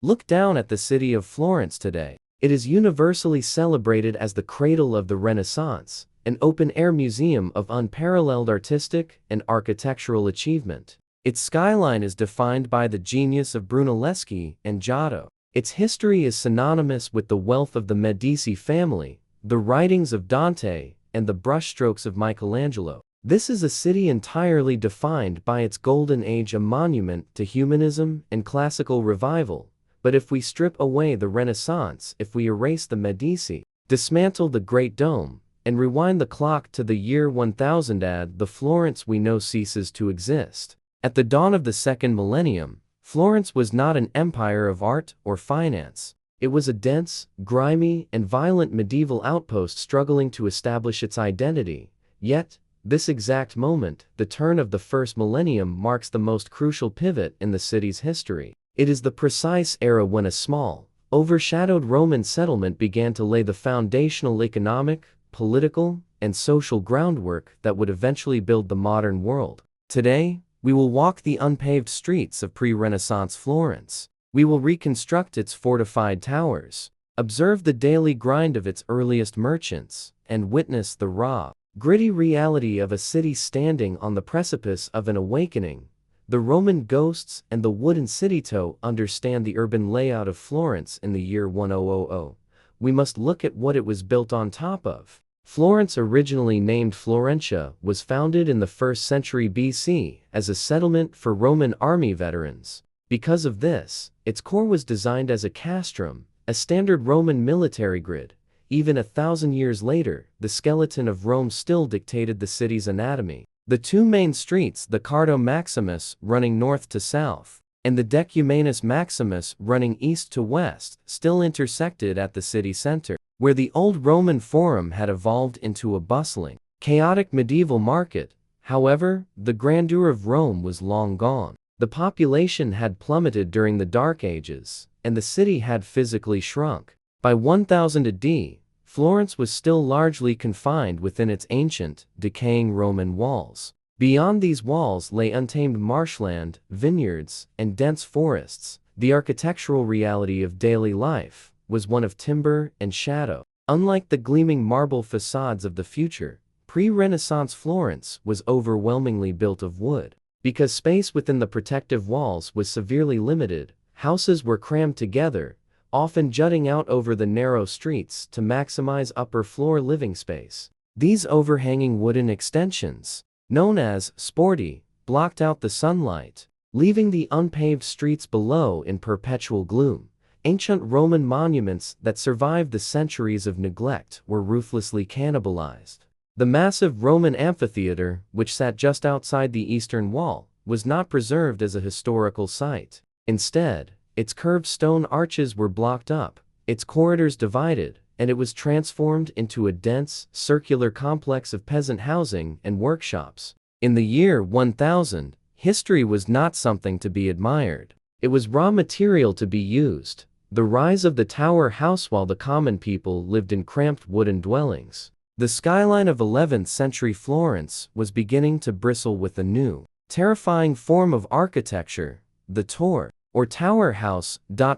Look down at the city of Florence today. It is universally celebrated as the cradle of the Renaissance, an open-air museum of unparalleled artistic and architectural achievement. Its skyline is defined by the genius of Brunelleschi and Giotto. Its history is synonymous with the wealth of the Medici family, the writings of Dante, and the brushstrokes of Michelangelo. This is a city entirely defined by its golden age, a monument to humanism and classical revival. But if we strip away the Renaissance, if we erase the Medici, dismantle the Great Dome, and rewind the clock to the year 1000, the Florence we know ceases to exist. At the dawn of the second millennium, Florence was not an empire of art or finance. It was a dense, grimy, and violent medieval outpost struggling to establish its identity. Yet, this exact moment, the turn of the first millennium, marks the most crucial pivot in the city's history. It is the precise era when a small, overshadowed Roman settlement began to lay the foundational economic, political, and social groundwork that would eventually build the modern world. Today, we will walk the unpaved streets of pre-Renaissance Florence. We will reconstruct its fortified towers, observe the daily grind of its earliest merchants, and witness the raw, gritty reality of a city standing on the precipice of an awakening. The Roman ghosts and the wooden city to understand the urban layout of Florence in the year 1000. We must look at what it was built on top of. Florence, originally named Florentia, was founded in the 1st century BC as a settlement for Roman army veterans. Because of this, its core was designed as a castrum, a standard Roman military grid. Even 1,000 years later, the skeleton of Rome still dictated the city's anatomy. The two main streets, the Cardo Maximus running north to south, and the Decumanus Maximus running east to west, still intersected at the city center, where the old Roman Forum had evolved into a bustling, chaotic medieval market. However, the grandeur of Rome was long gone. The population had plummeted during the Dark Ages, and the city had physically shrunk. By 1000 AD, Florence was still largely confined within its ancient, decaying Roman walls. Beyond these walls lay untamed marshland, vineyards, and dense forests. The architectural reality of daily life was one of timber and shadow. Unlike the gleaming marble facades of the future, pre-Renaissance Florence was overwhelmingly built of wood. Because space within the protective walls was severely limited, houses were crammed together, often jutting out over the narrow streets to maximize upper-floor living space. These overhanging wooden extensions, known as sporti, blocked out the sunlight, leaving the unpaved streets below in perpetual gloom. Ancient Roman monuments that survived the centuries of neglect were ruthlessly cannibalized. The massive Roman amphitheater, which sat just outside the eastern wall, was not preserved as a historical site. Instead, its curved stone arches were blocked up, its corridors divided, and it was transformed into a dense, circular complex of peasant housing and workshops. In the year 1000, history was not something to be admired. It was raw material to be used. The rise of the tower house while the common people lived in cramped wooden dwellings. The skyline of 11th century Florence was beginning to bristle with a new, terrifying form of architecture, the torre, or tower house. By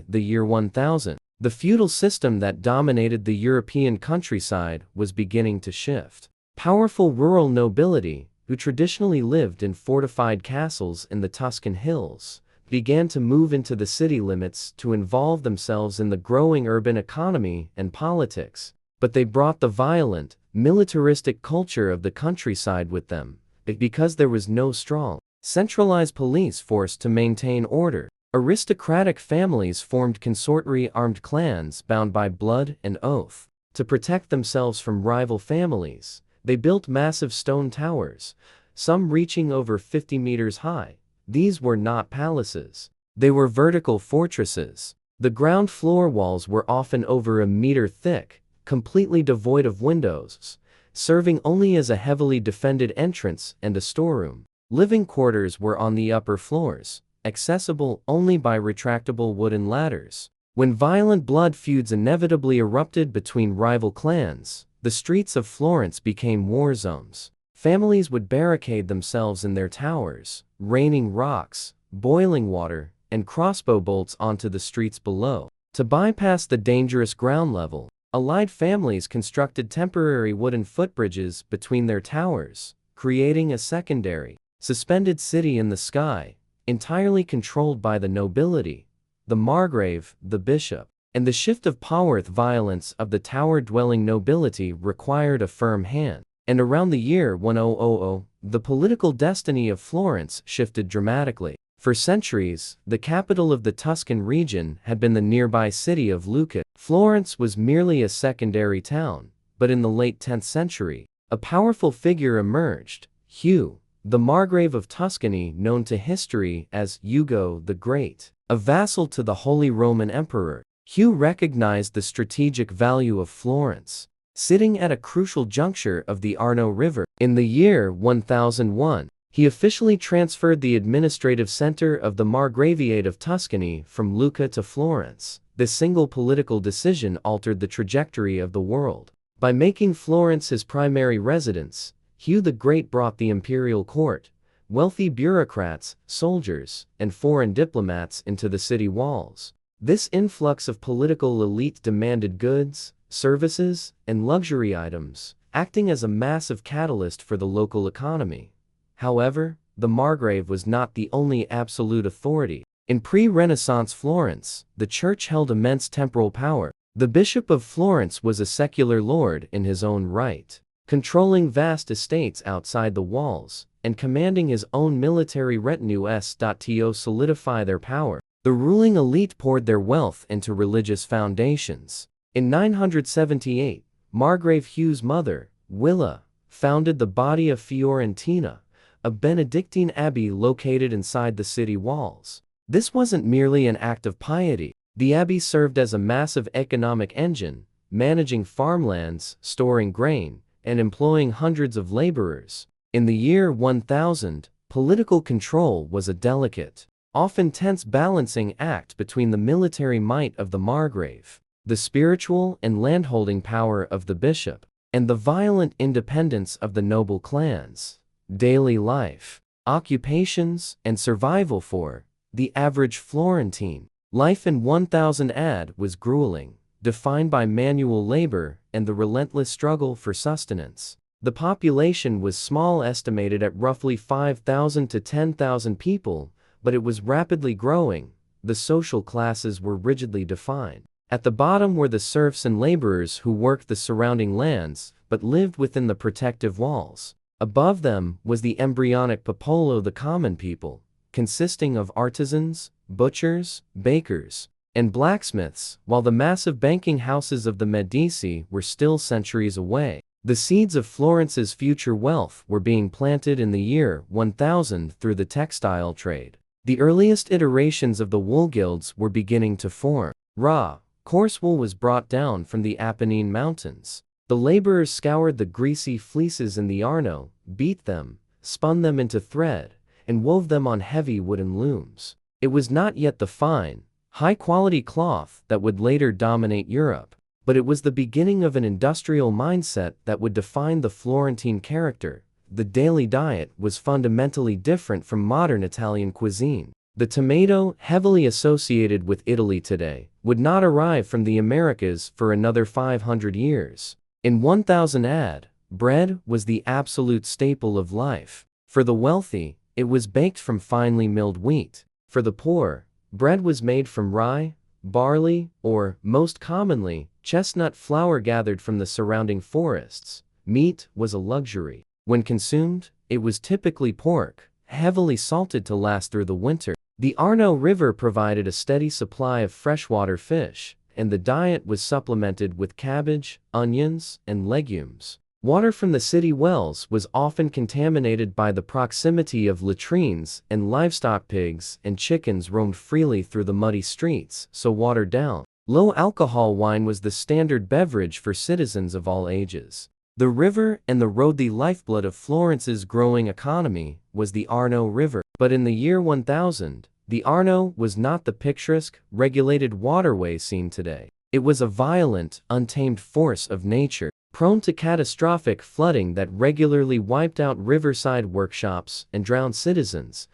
the year 1000, the feudal system that dominated the European countryside was beginning to shift. Powerful rural nobility, who traditionally lived in fortified castles in the Tuscan hills, began to move into the city limits to involve themselves in the growing urban economy and politics. But they brought the violent, militaristic culture of the countryside with them, because there was no strong, centralized police force to maintain order. Aristocratic families formed consortory armed clans bound by blood and oath. To protect themselves from rival families, they built massive stone towers, some reaching over 50 meters high. These were not palaces. They were vertical fortresses. The ground floor walls were often over a meter thick, completely devoid of windows, serving only as a heavily defended entrance and a storeroom. Living quarters were on the upper floors, accessible only by retractable wooden ladders. When violent blood feuds inevitably erupted between rival clans, the streets of Florence became war zones. Families would barricade themselves in their towers, raining rocks, boiling water, and crossbow bolts onto the streets below. To bypass the dangerous ground level, allied families constructed temporary wooden footbridges between their towers, creating a secondary, suspended city in the sky, entirely controlled by the nobility, the Margrave, the bishop, and the shift of power. Violence of the tower-dwelling nobility required a firm hand. And around the year 1000, the political destiny of Florence shifted dramatically. For centuries, the capital of the Tuscan region had been the nearby city of Lucca. Florence was merely a secondary town, but in the late 10th century, a powerful figure emerged, Hugh, the Margrave of Tuscany, known to history as Hugo the Great, a vassal to the Holy Roman Emperor. Hugh recognized the strategic value of Florence, sitting at a crucial juncture of the Arno River. In the year 1001, he officially transferred the administrative center of the Margraviate of Tuscany from Lucca to Florence. This single political decision altered the trajectory of the world. By making Florence his primary residence, Hugh the Great brought the imperial court, wealthy bureaucrats, soldiers, and foreign diplomats into the city walls. This influx of political elite demanded goods, services, and luxury items, acting as a massive catalyst for the local economy. However, the Margrave was not the only absolute authority. In pre-Renaissance Florence, the church held immense temporal power. The Bishop of Florence was a secular lord in his own right, controlling vast estates outside the walls, and commanding his own military retinue. To solidify their power, the ruling elite poured their wealth into religious foundations. In 978, Margrave Hugh's mother, Willa, founded the Badia Fiorentina, a Benedictine abbey located inside the city walls. This wasn't merely an act of piety. The abbey served as a massive economic engine, managing farmlands, storing grain, and employing hundreds of laborers. In the year 1000, political control was a delicate, often tense balancing act between the military might of the Margrave, the spiritual and landholding power of the bishop, and the violent independence of the noble clans. Daily life, occupations, and survival for the average Florentine. Life in 1000 AD was grueling, defined by manual labor and the relentless struggle for sustenance. The population was small, estimated at roughly 5,000 to 10,000 people, but it was rapidly growing. The social classes were rigidly defined. At the bottom were the serfs and laborers who worked the surrounding lands, but lived within the protective walls. Above them was the embryonic popolo, the common people, consisting of artisans, butchers, bakers, and blacksmiths, while the massive banking houses of the Medici were still centuries away. The seeds of Florence's future wealth were being planted in the year 1000 through the textile trade. The earliest iterations of the wool guilds were beginning to form. Raw, coarse wool was brought down from the Apennine Mountains. The laborers scoured the greasy fleeces in the Arno, beat them, spun them into thread, and wove them on heavy wooden looms. It was not yet the fine, high-quality cloth that would later dominate Europe, but it was the beginning of an industrial mindset that would define the Florentine character. The daily diet was fundamentally different from modern Italian cuisine. The tomato, heavily associated with Italy today, would not arrive from the Americas for another 500 years. In 1000 AD, bread was the absolute staple of life. For the wealthy, it was baked from finely milled wheat. For the poor, bread was made from rye, barley, or, most commonly, chestnut flour gathered from the surrounding forests. Meat was a luxury. When consumed, it was typically pork, heavily salted to last through the winter. The Arno River provided a steady supply of freshwater fish, and the diet was supplemented with cabbage, onions, and legumes. Water from the city wells was often contaminated by the proximity of latrines, and livestock, pigs and chickens roamed freely through the muddy streets, so watered down, low-alcohol wine was the standard beverage for citizens of all ages. The river and the road, the lifeblood of Florence's growing economy, was the Arno River. But in the year 1000, the Arno was not the picturesque, regulated waterway seen today. It was a violent, untamed force of nature, prone to catastrophic flooding that regularly wiped out riverside workshops and drowned citizens.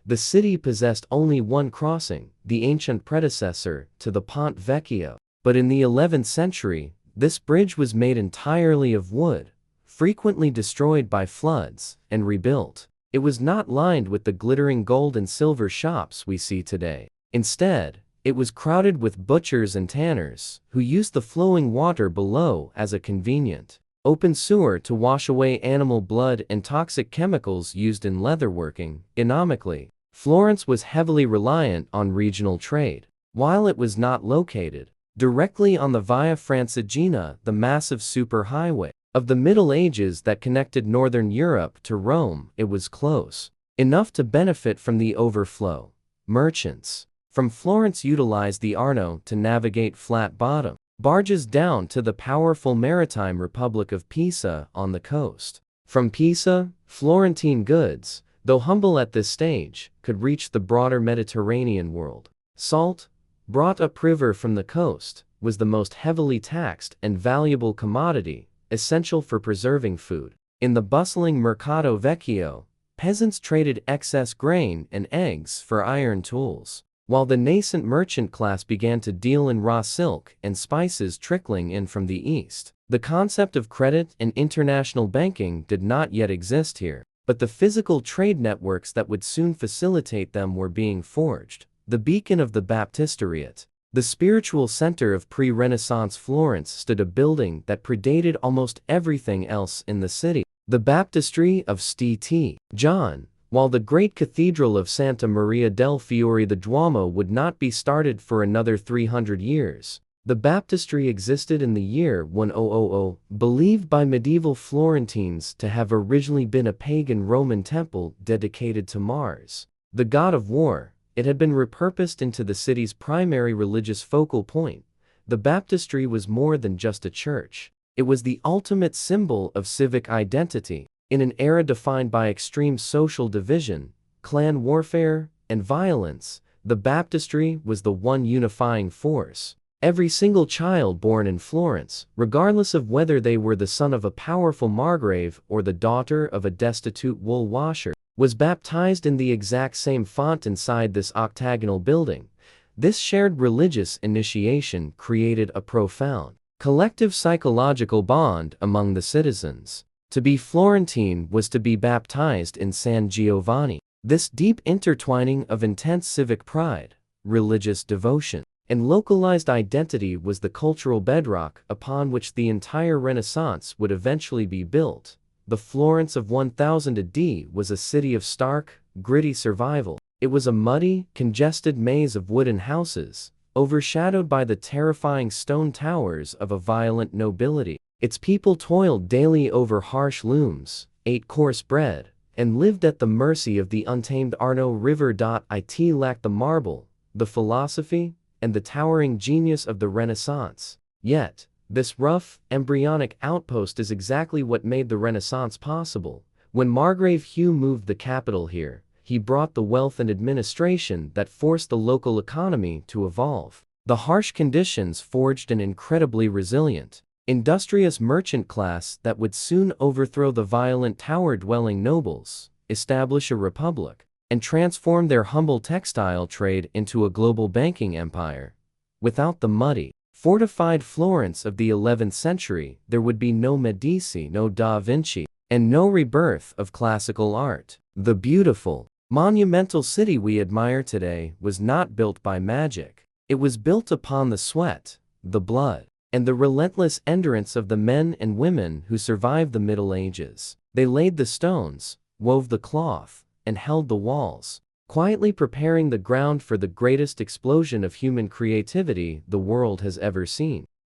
The city possessed only one crossing, the ancient predecessor to the Ponte Vecchio. But in the 11th century, this bridge was made entirely of wood, frequently destroyed by floods, and rebuilt. It was not lined with the glittering gold and silver shops we see today. Instead, it was crowded with butchers and tanners, who used the flowing water below as a convenient open sewer to wash away animal blood and toxic chemicals used in leatherworking. Economically, Florence was heavily reliant on regional trade. While it was not located directly on the Via Francigena, the massive superhighway of the Middle Ages that connected northern Europe to Rome, it was close enough to benefit from the overflow. Merchants from Florence utilized the Arno to navigate flat-bottom barges down to the powerful maritime Republic of Pisa on the coast. From Pisa, Florentine goods, though humble at this stage, could reach the broader Mediterranean world. Salt, brought upriver from the coast, was the most heavily taxed and valuable commodity, essential for preserving food. In the bustling Mercato Vecchio, peasants traded excess grain and eggs for iron tools, while the nascent merchant class began to deal in raw silk and spices trickling in from the east. The concept of credit and international banking did not yet exist here, but the physical trade networks that would soon facilitate them were being forged. The beacon of the Baptistery, the spiritual center of pre-Renaissance Florence, stood a building that predated almost everything else in the city. The Baptistery of St. John. While the great cathedral of Santa Maria del Fiore, the Duomo, would not be started for another 300 years, the Baptistery existed in the year 1000, believed by medieval Florentines to have originally been a pagan Roman temple dedicated to Mars, the god of war. It had been repurposed into the city's primary religious focal point. The Baptistery was more than just a church. It was the ultimate symbol of civic identity. In an era defined by extreme social division, clan warfare, and violence, the Baptistery was the one unifying force. Every single child born in Florence, regardless of whether they were the son of a powerful Margrave or the daughter of a destitute wool washer, was baptized in the exact same font inside this octagonal building. This shared religious initiation created a profound, collective psychological bond among the citizens. To be Florentine was to be baptized in San Giovanni. This deep intertwining of intense civic pride, religious devotion, and localized identity was the cultural bedrock upon which the entire Renaissance would eventually be built. The Florence of 1000 AD was a city of stark, gritty survival. It was a muddy, congested maze of wooden houses, overshadowed by the terrifying stone towers of a violent nobility. Its people toiled daily over harsh looms, ate coarse bread, and lived at the mercy of the untamed Arno River. It lacked the marble, the philosophy, and the towering genius of the Renaissance. Yet, this rough, embryonic outpost is exactly what made the Renaissance possible. When Margrave Hugh moved the capital here, he brought the wealth and administration that forced the local economy to evolve. The harsh conditions forged an incredibly resilient, industrious merchant class that would soon overthrow the violent tower-dwelling nobles, establish a republic, and transform their humble textile trade into a global banking empire. Without the muddy, fortified Florence of the 11th century, there would be no Medici, no Da Vinci, and no rebirth of classical art. The beautiful, monumental city we admire today was not built by magic. It was built upon the sweat, the blood, and the relentless endurance of the men and women who survived the Middle Ages. They laid the stones, wove the cloth, and held the walls, quietly preparing the ground for the greatest explosion of human creativity the world has ever seen.